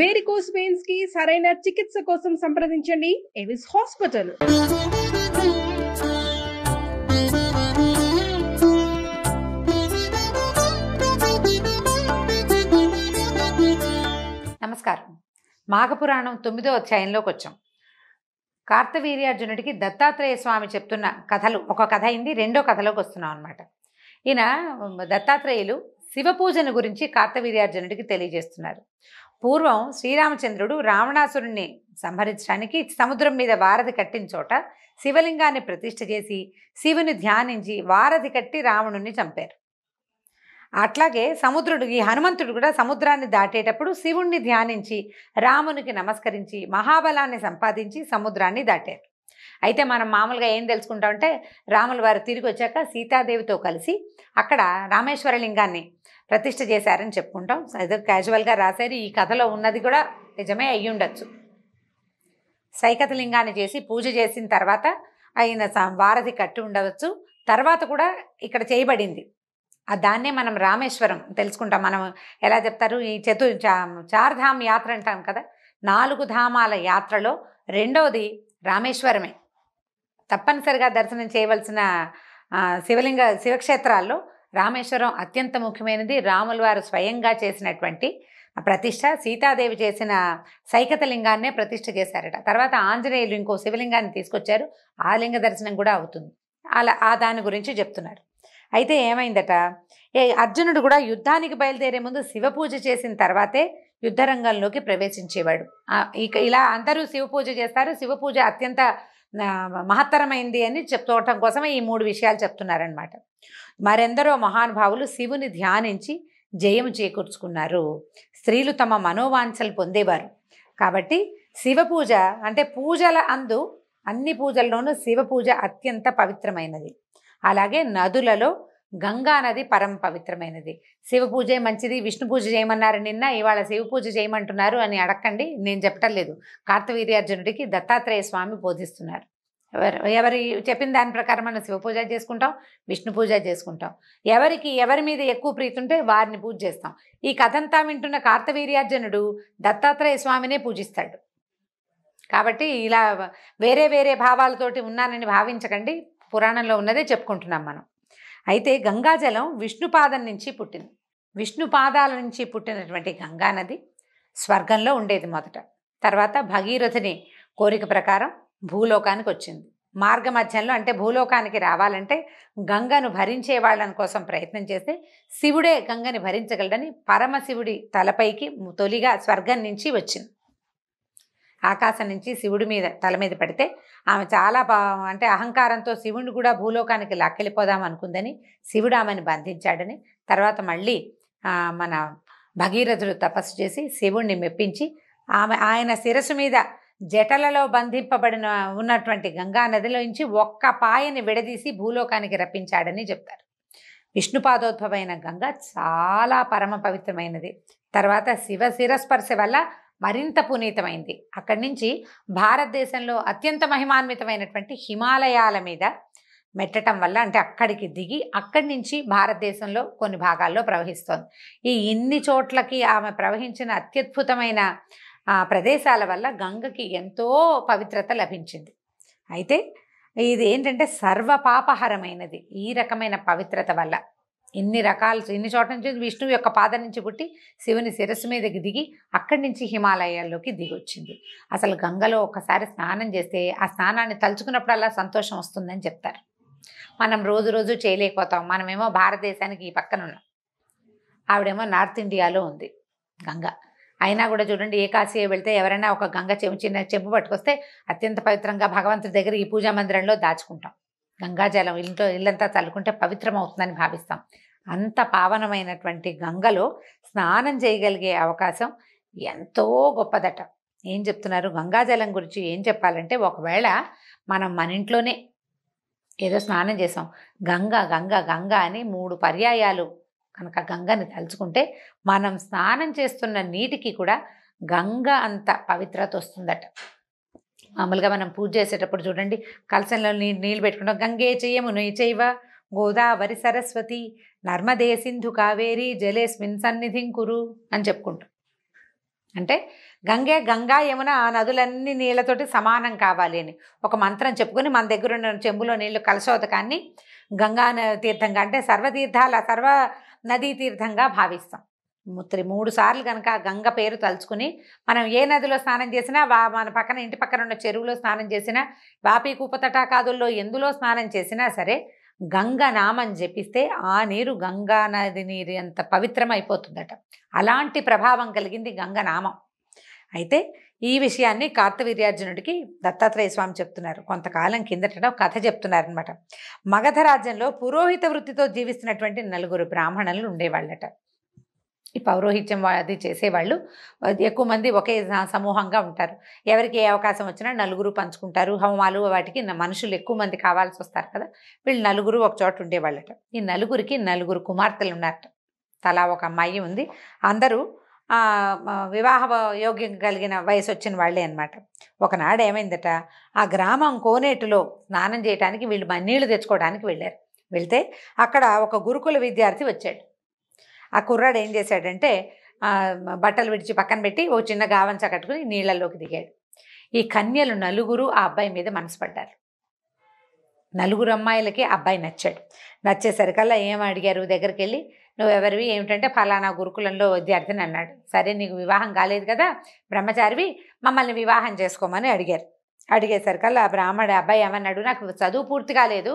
Varicose veins కి సరైన చికిత్స కోసం సంప్రదించండి ఎవిస్ హాస్పిటల్. నమస్కారం. మాఘపురాణం 9వ అధ్యాయంలోకి వచ్చాం. కార్తవీర్యార్జునుడికి దత్తాత్రేయ స్వామి చెప్తున్న కథలు ఒక కథ అయింది, రెండో కథలోకి వస్తున్నాం అనమాట. ఈయన దత్తాత్రేయులు శివపూజను గురించి కార్తవీర్యార్జునుడికి తెలియజేస్తున్నారు. పూర్వం శ్రీరామచంద్రుడు రావణాసురుణ్ణి సంహరించడానికి సముద్రం మీద వారధి కట్టిన చోట శివలింగాన్ని ప్రతిష్ఠ చేసి శివుని ధ్యానించి వారధి కట్టి రావణుణ్ణి చంపారు. అట్లాగే ఈ హనుమంతుడు కూడా సముద్రాన్ని దాటేటప్పుడు శివుణ్ణి ధ్యానించి రామునికి నమస్కరించి మహాబలాన్ని సంపాదించి సముద్రాన్ని దాటారు. అయితే మనం మామూలుగా ఏం తెలుసుకుంటామంటే రాముల వారు తిరిగి వచ్చాక సీతాదేవితో కలిసి అక్కడ రామేశ్వర లింగాన్ని ప్రతిష్ఠ చేశారని చెప్పుకుంటాం. ఏదో క్యాజువల్గా రాశారు. ఈ కథలో ఉన్నది కూడా నిజమే అయ్యి ఉండొచ్చు. సైకత లింగాన్ని చేసి పూజ చేసిన తర్వాత ఆయన వారధి కట్టి ఉండవచ్చు. తర్వాత కూడా ఇక్కడ చేయబడింది. దాన్నే మనం రామేశ్వరం తెలుసుకుంటాం. మనం ఎలా చెప్తారు, ఈ చార్ధామ్ యాత్ర అంటాం కదా, 4 ధామాల యాత్రలో రెండవది రామేశ్వరమే. తప్పనిసరిగా దర్శనం చేయవలసిన శివక్షేత్రాల్లో రామేశ్వరం అత్యంత ముఖ్యమైనది. రాముల వారు స్వయంగా చేసినటువంటి ప్రతిష్ఠ, సీతాదేవి చేసిన సైకత లింగాన్నే ప్రతిష్ఠ చేశారట. తర్వాత ఆంజనేయులు ఇంకో శివలింగాన్ని తీసుకొచ్చారు, ఆ లింగ దర్శనం కూడా అవుతుంది. అలా దాని గురించి చెప్తున్నారు. అయితే ఏమైందట, అర్జునుడు కూడా యుద్ధానికి బయలుదేరే ముందు శివపూజ చేసిన తర్వాతే యుద్ధరంగంలోకి ప్రవేశించేవాడు. ఇలా అందరూ శివపూజ చేస్తారు. శివపూజ అత్యంత మహత్తరమైంది అని చెప్పుకోవటం కోసమే ఈ 3 విషయాలు చెప్తున్నారనమాట. మరెందరో మహానుభావులు శివుని ధ్యానించి జయము చేకూర్చుకున్నారు. స్త్రీలు తమ మనోవాంఛలు పొందేవారు. కాబట్టి శివపూజ అంటే పూజల అందు అన్ని పూజల్లోనూ శివపూజ అత్యంత పవిత్రమైనది. అలాగే నదులలో గంగా నది పరమ పవిత్రమైనది. శివ పూజే మంచిది, విష్ణు పూజ చేయమన్నారు నిన్న, ఇవాళ శివ పూజ చేయమంటున్నారు అని అడగండి, నేను చెప్పటం లేదు. కార్తవీర్యార్జునుడికి దత్తాత్రేయ స్వామి బోధిస్తున్నారు. ఎవరి చెప్పిన దాని ప్రకారం మనం శివ పూజ చేసుకుంటాం, విష్ణు పూజ చేసుకుంటాం. ఎవరి మీద ఎక్కువ ప్రీతి ఉంటే వారిని పూజ చేస్తాం. ఈ కథంతా వింటున్న కార్తవీర్యార్జునుడు దత్తాత్రేయ స్వామినే పూజిస్తాడు. కాబట్టి ఇలా వేరే వేరే భావాలతోటి ఉన్నానని భావించకండి, పురాణంలో ఉన్నదే చెప్పుకుంటున్నాం మనం. అయితే గంగాజలం విష్ణుపాదం నుంచి పుట్టింది. విష్ణు పాదాల నుంచి పుట్టినటువంటి గంగానది స్వర్గంలో ఉండేది మొదట. తర్వాత భగీరథుని కోరిక ప్రకారం భూలోకానికి వచ్చింది. మార్గ మధ్యంలో అంటే భూలోకానికి రావాలంటే గంగను భరించే వాళ్ళని కోసం ప్రయత్నం చేస్తే శివుడే గంగని భరించగలడని పరమశివుడి తలపైకి తొలిగా స్వర్గం నుంచి వచ్చింది. ఆకాశం నుంచి శివుడి మీద తల మీద పడితే ఆమె చాలా అంటే అహంకారంతో శివుడిని కూడా భూలోకానికి లాక్కెళ్ళిపోదాం అనుకుందని శివుడు ఆమెను బంధించాడని, తర్వాత మళ్ళీ మన భగీరథుడు తపస్సు చేసి శివుణ్ణి మెప్పించి ఆయన శిరస్సు మీద జటలలో బంధింపబడిన ఉన్నటువంటి గంగా నదిలోంచి ఒక్క పాయని విడదీసి భూలోకానికి రప్పించాడని చెప్తారు. విష్ణుపాదోద్భవమైన గంగ చాలా పరమ పవిత్రమైనది. తర్వాత శివ శిరస్పర్శ వల్ల మరింత పునీతమైంది. అక్కడి నుంచి భారతదేశంలో అత్యంత మహిమాన్వితమైనటువంటి హిమాలయాల మీద మెట్టడం వల్ల అంటే అక్కడికి దిగి అక్కడి నుంచి భారతదేశంలో కొన్ని భాగాల్లో ప్రవహిస్తోంది. ఇన్ని చోట్లకి ఆమె ప్రవహించిన అత్యద్భుతమైన ప్రదేశాల వల్ల గంగకి ఎంతో పవిత్రత లభించింది. అయితే ఇది ఏంటంటే సర్వపాపహరమైనది. ఈ రకమైన పవిత్రత వల్ల ఇన్ని చోట్ల నుంచి విష్ణువు యొక్క పాదం నుంచి పుట్టి శివుని శిరస్సు మీదకి దిగి అక్కడి నుంచి హిమాలయాల్లోకి దిగొచ్చింది. అసలు గంగలో ఒకసారి స్నానం చేస్తే ఆ స్నానాన్ని తలుచుకున్నప్పుడల్లా సంతోషం వస్తుందని చెప్తారు. మనం రోజు చేయలేకపోతాం. మనమేమో భారతదేశానికి ఈ పక్కన ఉన్నాం, ఆవిడేమో నార్త్ ఇండియాలో ఉంది గంగ. అయినా కూడా చూడండి, ఏ కాశీ వెళ్తే ఎవరైనా ఒక గంగ చిన్న చెంపు పట్టుకొస్తే అత్యంత పవిత్రంగా భగవంతుడి దగ్గర ఈ పూజా మందిరంలో దాచుకుంటాం. గంగాజలం ఇల్లంతా చల్లుకుంటే పవిత్రం అవుతుందని భావిస్తాం. అంత పావనమైనటువంటి గంగలో స్నానం చేయగలిగే అవకాశం ఎంతో గొప్పదట. ఏం చెప్తున్నారు గంగాజలం గురించి? ఏం చెప్పాలంటే, ఒకవేళ మనం మన ఇంట్లోనే ఏదో స్నానం చేసాం, గంగ గంగ గంగ అని 3 పర్యాయాలు కనుక గంగని తలుచుకుంటే మనం స్నానం చేస్తున్న నీటికి కూడా గంగ అంత పవిత్రత వస్తుందట. మామూలుగా మనం పూజ చేసేటప్పుడు చూడండి, కలశంలో నీళ్ళు పెట్టుకుంటాం. గంగే చెయ్యమును చైవ గోదావరి సరస్వతి నర్మదే సింధు కావేరి జలేస్మిన్ సన్నిధిం కురు అని చెప్పుకుంటాం. అంటే గంగా యమున ఆ నదులన్నీ నీళ్లతోటి సమానం కావాలి అని ఒక మంత్రం చెప్పుకొని మన దగ్గర ఉన్న చెంబులో నీళ్లు కలశోదకాన్ని గంగా తీర్థంగా అంటే సర్వ నదీ తీర్థంగా భావిస్తాం. 3 సార్లు కనుక గంగ పేరు తలుచుకుని మనం ఏ నదిలో స్నానం చేసినా మన పక్కన ఇంటి పక్కన ఉన్న చెరువులో స్నానం చేసినా వాపి కూపతటాకాదుల్లో ఎందులో స్నానం చేసినా సరే గంగ నామం జపిస్తే ఆ నీరు గంగా నది నీరు అంత పవిత్రమైపోతుందట. అలాంటి ప్రభావం కలిగింది గంగ నామం. అయితే ఈ విషయాన్ని కార్తవీర్యార్జునుడికి దత్తాత్రేయ స్వామి చెప్తున్నారు. కొంతకాలం కిందట కథ చెప్తున్నారనమాట. మగధ రాజ్యంలో పురోహిత వృత్తితో జీవిస్తున్నటువంటి 4 బ్రాహ్మణులు ఉండేవాళ్ళట. ఈ పౌరోహిత్యం అది చేసేవాళ్ళు ఎక్కువ మంది ఒకే సమూహంగా ఉంటారు. ఎవరికి ఏ అవకాశం వచ్చినా 4 పంచుకుంటారు. హోమాలు వాటికి మనుషులు ఎక్కువ మంది కావాల్సి వస్తారు కదా. వీళ్ళు 4 ఒక చోట ఉండేవాళ్ళట. ఈ 4కి 4 కుమార్తెలు ఉన్నారట. తలా ఒక అమ్మాయి ఉంది. అందరూ వివాహ యోగ్యం కలిగిన వయసు వచ్చిన వాళ్ళే అనమాట. ఒకనాడు ఏమైందట, ఆ గ్రామం కోనేటిలో స్నానం చేయడానికి వీళ్ళు నీళ్లు తెచ్చుకోవడానికి వెళ్ళారు. వెళ్తే అక్కడ ఒక గురుకుల విద్యార్థి వచ్చాడు. ఆ కుర్రాడు ఏం చేశాడంటే బట్టలు విడిచి పక్కన పెట్టి ఓ చిన్న గావంచ కట్టుకుని నీళ్ళల్లోకి దిగాడు. ఈ కన్యలు 4 ఆ అబ్బాయి మీద మనసు పడ్డారు. 4 అమ్మాయిలకి అబ్బాయి నచ్చాడు. నచ్చేసరికల్లా ఏం అడిగారు, దగ్గరికి వెళ్ళి నువ్వెవరివి ఏమిటంటే ఫలానా గురుకులంలో విద్యార్థిని అన్నాడు. సరే నీకు వివాహం కాలేదు కదా, బ్రహ్మచారివి, మమ్మల్ని వివాహం చేసుకోమని అడిగారు. అడిగేసరికల్లా బ్రాహ్మణ అబ్బాయి ఏమన్నాడు, నాకు చదువు పూర్తి కాలేదు,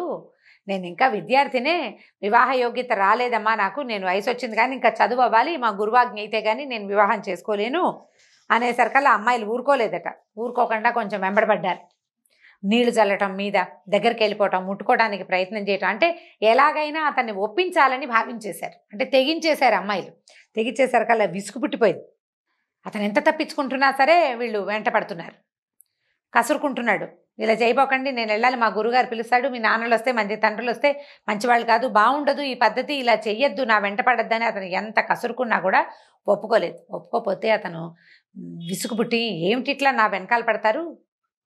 నేను ఇంకా విద్యార్థినే, వివాహ యోగ్యత రాలేదమ్మా నాకు, నేను వయసు వచ్చింది కానీ ఇంకా చదువు అవ్వాలి, మా గురువాజ్ఞ అయితే కానీ నేను వివాహం చేసుకోలేను అనేసరికల్లా అమ్మాయిలు ఊరుకోలేదట. ఊరుకోకుండా కొంచెం వెంబడబడ్డారు. నీళ్లు చల్లటం మీద దగ్గరికి వెళ్ళిపోవటం, ముట్టుకోవడానికి ప్రయత్నం చేయటం, అంటే ఎలాగైనా అతన్ని ఒప్పించాలని భావించేశారు. అంటే తెగించేశారు అమ్మాయిలు. తెగించేసరికల్లా విసుగు పుట్టిపోయింది. అతను ఎంత తప్పించుకుంటున్నా సరే వీళ్ళు వెంట పడుతున్నారు. కసురుకుంటున్నాడు, ఇలా చేయబోకండి, నేను వెళ్ళాలి, మా గురుగారు పిలుస్తాడు, మీ నాన్నలు వస్తే మంచి తండ్రులు వస్తే మంచివాళ్ళు కాదు, బాగుండదు ఈ పద్ధతి, ఇలా చెయ్యొద్దు, నా వెంట పడద్దని అతను ఎంత కసురుకున్నా కూడా ఒప్పుకోలేదు. ఒప్పుకోపోతే అతను విసుగు పుట్టి, ఏమిటి ఇట్లా నా వెనకాల పడతారు,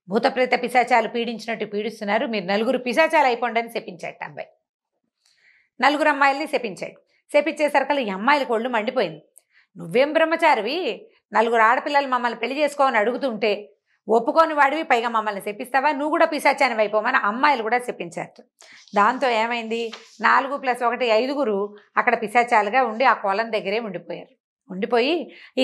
భూతప్రేత పిశాచాలు పీడించినట్టు పీడిస్తున్నారు, మీరు 4 పిశాచాలు అయిపోండి అని శపించాడు అబ్బాయి. 4 అమ్మాయిల్ని శపించాడు. శపించేసరికల్లా ఈ అమ్మాయిలకు ఒళ్ళు మండిపోయింది. నువ్వేం బ్రహ్మచారివి, 4 ఆడపిల్లలు మమ్మల్ని పెళ్లి చేసుకోమని అడుగుతుంటే ఒప్పుకొని వాడివి, పైగా మమ్మల్ని శపిస్తావా, నువ్వు కూడా పిశాచాన్ని అయిపోమని అమ్మాయిలు కూడా శపించారు. దాంతో ఏమైంది, 4 + 1 5 అక్కడ పిశాచాలుగా ఉండి ఆ కొలం దగ్గరే ఉండిపోయారు. ఉండిపోయి ఈ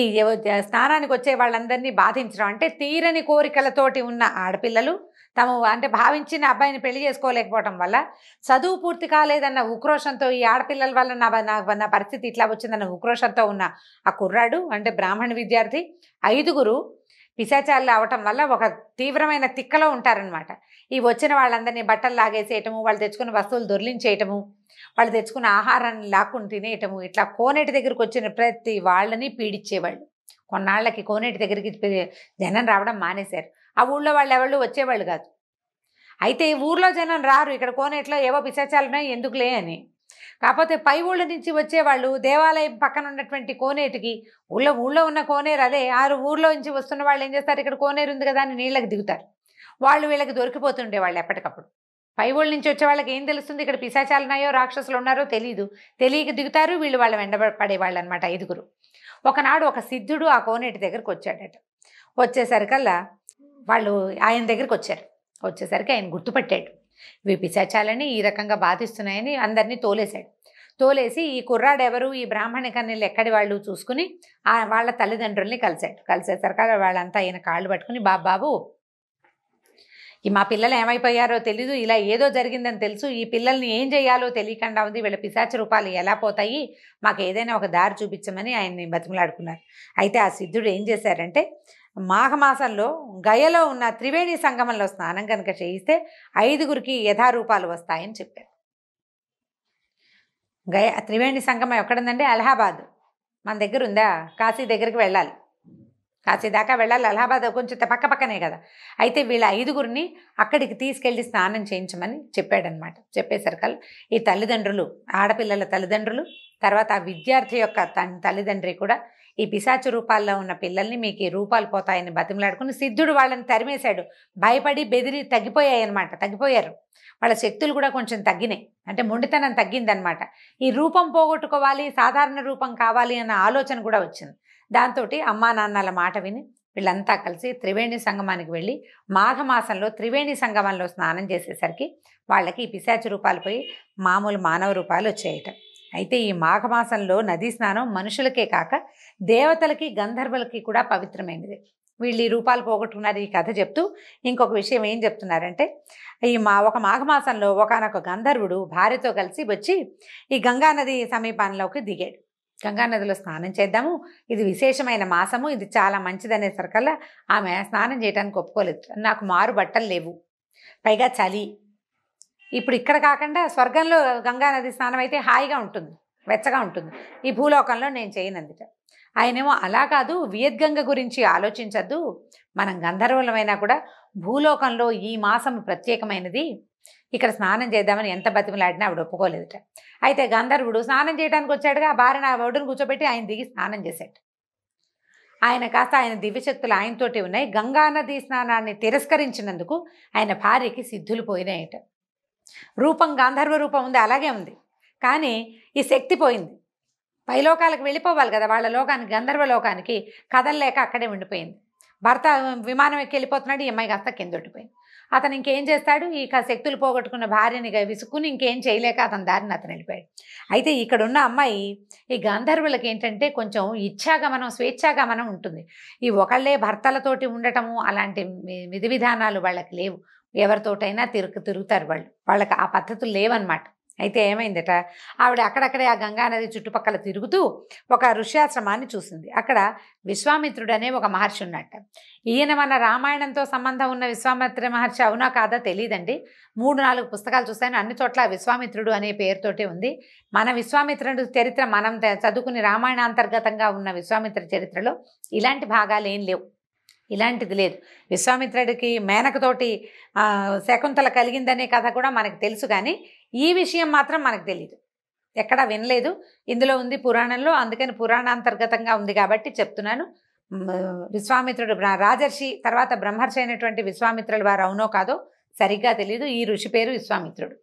స్నానానికి వచ్చే వాళ్ళందరినీ బాధించడం, అంటే తీరని కోరికలతోటి ఉన్న ఆడపిల్లలు తాము అంటే భావించిన అబ్బాయిని పెళ్లి చేసుకోలేకపోవటం వల్ల, చదువు పూర్తి కాలేదన్న ఉక్రోషంతో, ఈ ఆడపిల్లల వల్ల నా పరిస్థితి ఇట్లా వచ్చిందన్న ఉక్రోషంతో ఉన్న ఆ కుర్రాడు అంటే బ్రాహ్మణ విద్యార్థి 5 పిశాచాలు అవటం వల్ల ఒక తీవ్రమైన తిక్కలో ఉంటారనమాట. ఈ వచ్చిన వాళ్ళందరినీ బట్టలు లాగేసేయటము, వాళ్ళు తెచ్చుకున్న వస్తువులు దొర్లించేయటము, వాళ్ళు తెచ్చుకున్న ఆహారాన్ని లాక్కుని తినేయటము, ఇట్లా కోనేటి దగ్గరికి వచ్చిన ప్రతి వాళ్ళని పీడించేవాళ్ళు. కొన్నాళ్ళకి కోనేటి దగ్గరికి జనం రావడం మానేశారు. ఆ ఊళ్ళో వాళ్ళు ఎవళ్ళు వచ్చేవాళ్ళు కాదు. అయితే ఊర్లో జనం రారు, ఇక్కడ కోనేటిలో ఏవో పిశాచాలున్నాయి ఎందుకులే అని. కాకపోతే పై ఊళ్ళ నుంచి వచ్చేవాళ్ళు దేవాలయం పక్కన ఉన్నటువంటి కోనేటికి, ఊళ్ళో ఉన్న కోనేరు అదే, ఊర్లో నుంచి వస్తున్న వాళ్ళు ఏం చేస్తారు, ఇక్కడ కోనేరు ఉంది కదా అని నీళ్ళకి దిగుతారు. వాళ్ళు వీళ్ళకి దొరికిపోతుండే వాళ్ళు ఎప్పటికప్పుడు. పై ఊళ్ళ నుంచి వచ్చే వాళ్ళకి ఏం తెలుస్తుంది, ఇక్కడ పిశాచాలు ఉన్నాయో రాక్షసులు ఉన్నారో తెలియక దిగుతారు. వీళ్ళు వాళ్ళ వెంటపడేవాళ్ళు అనమాట 5. ఒకనాడు ఒక సిద్ధుడు ఆ కోనేటి దగ్గరికి వచ్చాడట. వచ్చేసరికల్లా వాళ్ళు ఆయన దగ్గరికి వచ్చారు. వచ్చేసరికి ఆయన గుర్తుపట్టాడు, ఇవి పిశాచాలని ఈ రకంగా బాధిస్తున్నాయని అందరినీ తోలేశాడు. తోలేసి ఈ కుర్రాడు ఎవరు, ఈ బ్రాహ్మణ కన్యలు ఎక్కడి వాళ్ళు చూసుకుని వాళ్ళ తల్లిదండ్రుల్ని కలిశాడు. కలిసేసరికి వాళ్ళంతా ఆయన కాళ్ళు పట్టుకుని, బాబు ఈ మా పిల్లలు ఏమైపోయారో తెలీదు, ఇలా ఏదో జరిగిందని తెలుసు, ఈ పిల్లల్ని ఏం చేయాలో తెలియకుండా ఉంది, వీళ్ళ పిశాచ రూపాలు ఎలా పోతాయి, మాకు ఏదైనా ఒక దారి చూపించమని ఆయన్ని బతిమలాడుకున్నారు. అయితే ఆ సిద్ధుడు ఏం చేశారంటే, మాఘమాసంలో గయలో ఉన్న త్రివేణి సంగమంలో స్నానం కనుక చేయిస్తే 5 యథారూపాలు వస్తాయని చెప్పారు. త్రివేణి సంగమం ఎక్కడుందంటే అలహాబాద్ మన దగ్గర ఉందా, కాశీ దగ్గరికి వెళ్ళాలి, కాశీ దాకా వెళ్ళాలి, అలహాబాద్ కొంచెం పక్కనే కదా. అయితే వీళ్ళ 5 అక్కడికి తీసుకెళ్ళి స్నానం చేయించమని చెప్పాడనమాట. చెప్పేసరికల్ ఈ తల్లిదండ్రులు, ఆడపిల్లల తల్లిదండ్రులు, తర్వాత ఆ విద్యార్థి యొక్క తల్లిదండ్రి కూడా ఈ పిశాచు రూపాల్లో ఉన్న పిల్లల్ని మీకు ఈ రూపాలు పోతాయని బతిమలాడుకుని సిద్ధుడు వాళ్ళని తరిమేశాడు. భయపడి బెదిరి తగ్గిపోయారు. వాళ్ళ శక్తులు కూడా కొంచెం తగ్గినాయి, అంటే మొండితనం తగ్గిందనమాట. ఈ రూపం పోగొట్టుకోవాలి, సాధారణ రూపం కావాలి అన్న ఆలోచన కూడా వచ్చింది. దాంతో అమ్మా నాన్నల మాట విని వీళ్ళంతా కలిసి త్రివేణి సంగమానికి వెళ్ళి మాఘమాసంలో త్రివేణి సంగమంలో స్నానం చేసేసరికి వాళ్ళకి ఈ పిశాచి రూపాలు పోయి మామూలు మానవ రూపాలు వచ్చేయట. అయితే ఈ మాఘమాసంలో నదీ స్నానం మనుషులకే కాక దేవతలకి గంధర్వులకి కూడా పవిత్రమైనది. వీళ్ళు ఈ రూపాలు పోగొట్టుకున్నారు. ఈ కథ చెప్తూ ఇంకొక విషయం ఏం చెప్తున్నారంటే, ఒక మాఘమాసంలో ఒకానొక గంధర్వుడు భార్యతో కలిసి వచ్చి ఈ గంగానది సమీపంలోకి దిగాడు. గంగానదిలో స్నానం చేద్దాము, ఇది విశేషమైన మాసము, ఇది చాలా మంచిదనేసరికల్లా ఆమె స్నానం చేయడానికి ఒప్పుకోలేదు. నాకు మారు బట్టలు లేవు, పైగా చలి. ఇప్పుడు ఇక్కడ కాకుండా స్వర్గంలో గంగానది స్నానం అయితే హాయిగా ఉంటుంది, వెచ్చగా ఉంటుంది, ఈ భూలోకంలో నేను చేయనందుట. ఆయనేమో అలా కాదు, వియద్గంగ గురించి ఆలోచించద్దు, మనం గంధర్వులమైనా కూడా భూలోకంలో ఈ మాసం ప్రత్యేకమైనది, ఇక్కడ స్నానం చేద్దామని ఎంత బతిమలాడినా ఆవిడ ఒప్పుకోలేదుట. అయితే గంధర్వుడు స్నానం చేయడానికి వచ్చాడుగా, ఆ భార్యను ఆ ఒడ్డును కూర్చోబెట్టి ఆయన దిగి స్నానం చేశాడు. ఆయన కాస్త ఆయన దివ్యశక్తులు ఆయనతోటి ఉన్నాయి. గంగానది స్నానాన్ని తిరస్కరించినందుకు ఆయన భార్యకి సిద్ధులు పోయినాయట. రూపం గాంధర్వ రూపం ఉంది, అలాగే ఉంది, కానీ ఈ శక్తి పోయింది. పైలోకాలకు వెళ్ళిపోవాలి కదా, వాళ్ళ లోకానికి, గంధర్వ లోకానికి కదలలేక అక్కడే ఉండిపోయింది. భర్త విమానం ఎక్కి వెళ్ళిపోతున్నాడు, ఈ అమ్మాయి కాస్త కింద ఉండిపోయింది. అతను ఇంకేం చేస్తాడు, ఇక శక్తులు పోగొట్టుకున్న భార్యని విసుక్కుని ఇంకేం చేయలేక అతని దారిని అతను వెళ్ళిపోయాడు. అయితే ఇక్కడున్న అమ్మాయి ఈ గంధర్వులకి ఏంటంటే కొంచెం ఇచ్ఛాగమనం, స్వేచ్ఛాగమనం ఉంటుంది. ఈ ఒకళ్ళే భర్తలతోటి ఉండటము అలాంటి విధి విధానాలు వాళ్ళకి లేవు. ఎవరితోటైనా తిరుగుతారు వాళ్ళు, వాళ్ళకి ఆ పద్ధతులు లేవన్నమాట. అయితే ఏమైందట, ఆవిడ అక్కడక్కడే ఆ గంగానది చుట్టుపక్కల తిరుగుతూ ఒక ఋష్యాశ్రమాన్ని చూసింది. అక్కడ విశ్వామిత్రుడు అనే ఒక మహర్షి ఉన్నట్ట. ఈయన మన రామాయణంతో సంబంధం ఉన్న విశ్వామిత్ర మహర్షి అవునా కాదా తెలియదండి. 3-4 పుస్తకాలు చూస్తాను, అన్ని చోట్ల విశ్వామిత్రుడు అనే పేరుతోటే ఉంది. మన విశ్వామిత్రుడు చరిత్ర మనం చదువుకుని రామాయణాంతర్గతంగా ఉన్న విశ్వామిత్ర చరిత్రలో ఇలాంటి భాగాలు ఏం లేవు, ఇలాంటిది లేదు. విశ్వామిత్రుడికి మేనకతోటి శకుంతల కలిగిందనే కథ కూడా మనకు తెలుసు, కానీ ఈ విషయం మాత్రం మనకు తెలియదు, ఎక్కడా వినలేదు. ఇందులో ఉంది పురాణంలో, అందుకని పురాణాంతర్గతంగా ఉంది కాబట్టి చెప్తున్నాను. విశ్వామిత్రుడు రాజర్షి తర్వాత బ్రహ్మర్షి అయినటువంటి విశ్వామిత్రుల వారు అవునో కాదో సరిగ్గా తెలియదు. ఈ ఋషి పేరు విశ్వామిత్రుడు.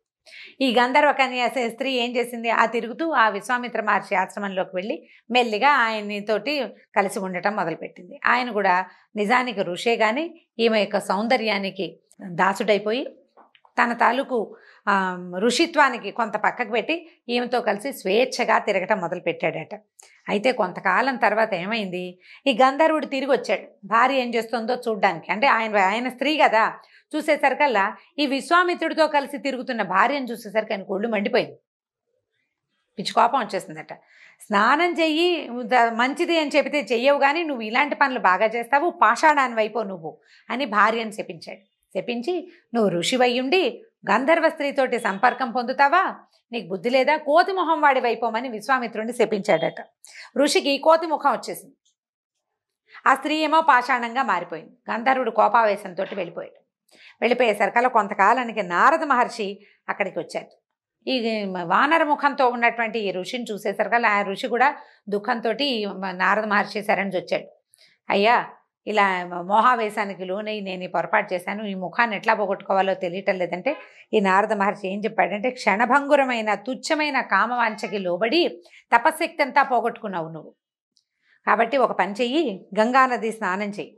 ఈ గంధర్వ కన్య స్త్రీ ఏం చేసింది, తిరుగుతూ ఆ విశ్వామిత్ర మహర్షి ఆశ్రమంలోకి వెళ్ళి మెల్లిగా ఆయనతోటి కలిసి ఉండటం మొదలుపెట్టింది. ఆయన కూడా నిజానికి ఋషే కానీ ఈమె యొక్క సౌందర్యానికి దాసుడైపోయి తన తాలూకు ఋషిత్వానికి కొంత పక్కకు పెట్టి ఈమెతో కలిసి స్వేచ్ఛగా తిరగటం మొదలుపెట్టాడట. అయితే కొంతకాలం తర్వాత ఏమైంది, ఈ గంధర్వుడు తిరిగి వచ్చాడు భార్య ఏం చేస్తుందో చూడ్డానికి. అంటే ఆయన స్త్రీ కదా, చూసేసరికల్లా ఈ విశ్వామిత్రుడితో కలిసి తిరుగుతున్న భార్యను చూసేసరికి ఆయన ఒళ్ళు మండిపోయింది, పిచ్చి కోపం వచ్చేసిందట. స్నానం చెయ్యి, మంచిది అని చెబితే చెయ్యవు, కానీ నువ్వు ఇలాంటి పనులు బాగా చేస్తావు, పాషాణాన్ని వైపో నువ్వు అని భార్యను శపించాడు. శపించి, నువ్వు ఋషివయ్యుండి గంధర్వ స్త్రీతోటి సంపర్కం పొందుతావా, నీకు బుద్ధి లేదా, కోతి ముఖం వాడి వైపోమని విశ్వామిత్రుడిని శపించాడట. ఋషికి కోతి ముఖం వచ్చేసింది. ఆ స్త్రీ ఏమో పాషాణంగా మారిపోయింది. గంధర్వుడు కోపావేశంతో వెళ్ళిపోయాడు. వెళ్ళిపోయేసరికల్లా కొంతకాలానికి నారద మహర్షి అక్కడికి వచ్చాడు. ఈ వానర ముఖంతో ఉన్నటువంటి ఈ ఋషిని చూసేసరికల్లా ఆ ఋషి కూడా దుఃఖంతో నారద మహర్షి శరణి వచ్చాడు. అయ్యా, ఇలా మోహావేశానికి లోనై నేను ఈ పొరపాటు చేశాను, ఈ ముఖాన్ని ఎట్లా పోగొట్టుకోవాలో తెలియటం లేదంటే ఈ నారద మహర్షి ఏం చెప్పాడంటే, క్షణభంగురమైన తుచ్చమైన కామవాంఛకి లోబడి తపశక్తి అంతా పోగొట్టుకున్నావు నువ్వు, కాబట్టి ఒక పని చెయ్యి, గంగానది స్నానం చెయ్యి,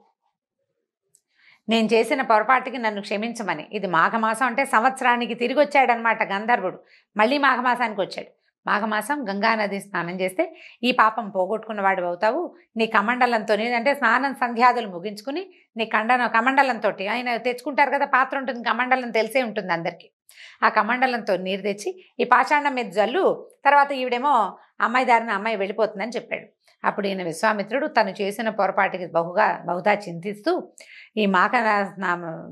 నేను చేసిన పొరపాటుకి నన్ను క్షమించమని. ఇది మాఘమాసం, అంటే సంవత్సరానికి తిరిగి వచ్చాడనమాట గంధర్వుడు. మళ్ళీ మాఘమాసానికి వచ్చాడు. మాఘమాసం గంగానది స్నానం చేస్తే ఈ పాపం పోగొట్టుకున్నవాడు అవుతావు. నీ కమండలంతో, అంటే స్నానం సంధ్యాదులు ముగించుకుని నీ కమండలంతో, ఆయన తెచ్చుకుంటారు కదా పాత్ర ఉంటుంది, కమండలం తెలిసే ఉంటుంది అందరికీ. ఆ కమండలంతో నీరు తెచ్చి ఈ పాషాణం మీద జల్లు, తర్వాత ఈవిడేమో అమ్మాయి దారిన అమ్మాయి వెళ్ళిపోతుందని చెప్పాడు. అప్పుడు ఈయన విశ్వామిత్రుడు తను చేసిన పొరపాటుకి బహుదా చింతిస్తూ ఈ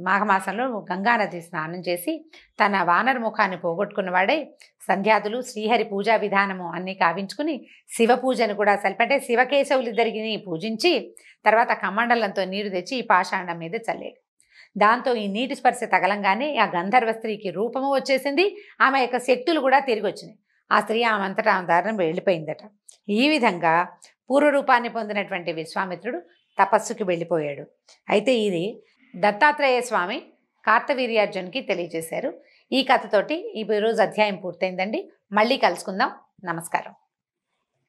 మాఘమాసంలో గంగానది స్నానం చేసి తన వానర ముఖాన్ని పోగొట్టుకున్నవాడై సంధ్యాదులు, శ్రీహరి పూజా విధానము అన్నీ కావించుకుని శివ పూజను కూడా సల్పంటే శివకేశవులు ఇద్దరిని పూజించి తర్వాత కమండలంతో నీరు తెచ్చి ఈ పాషాండం మీద చల్లాడు. దాంతో ఈ నీటి స్పర్శ తగలంగానే ఆ గంధర్వ స్త్రీకి రూపము వచ్చేసింది, ఆమె యొక్క శక్తులు కూడా తిరిగి వచ్చినాయి. ఆ స్త్రీ ఆమె అంతటా ఆమె దారిన వెళ్ళిపోయిందట. ఈ విధంగా పూర్వరూపాన్ని పొందినటువంటి విశ్వామిత్రుడు తపస్సుకి వెళ్ళిపోయాడు. అయితే ఇది దత్తాత్రేయ స్వామి కార్తవీర్యార్జునికి తెలియజేశారు. ఈ కథతోటి ఈ రోజు అధ్యాయం పూర్తయిందండి. మళ్ళీ కలుసుకుందాం. నమస్కారం.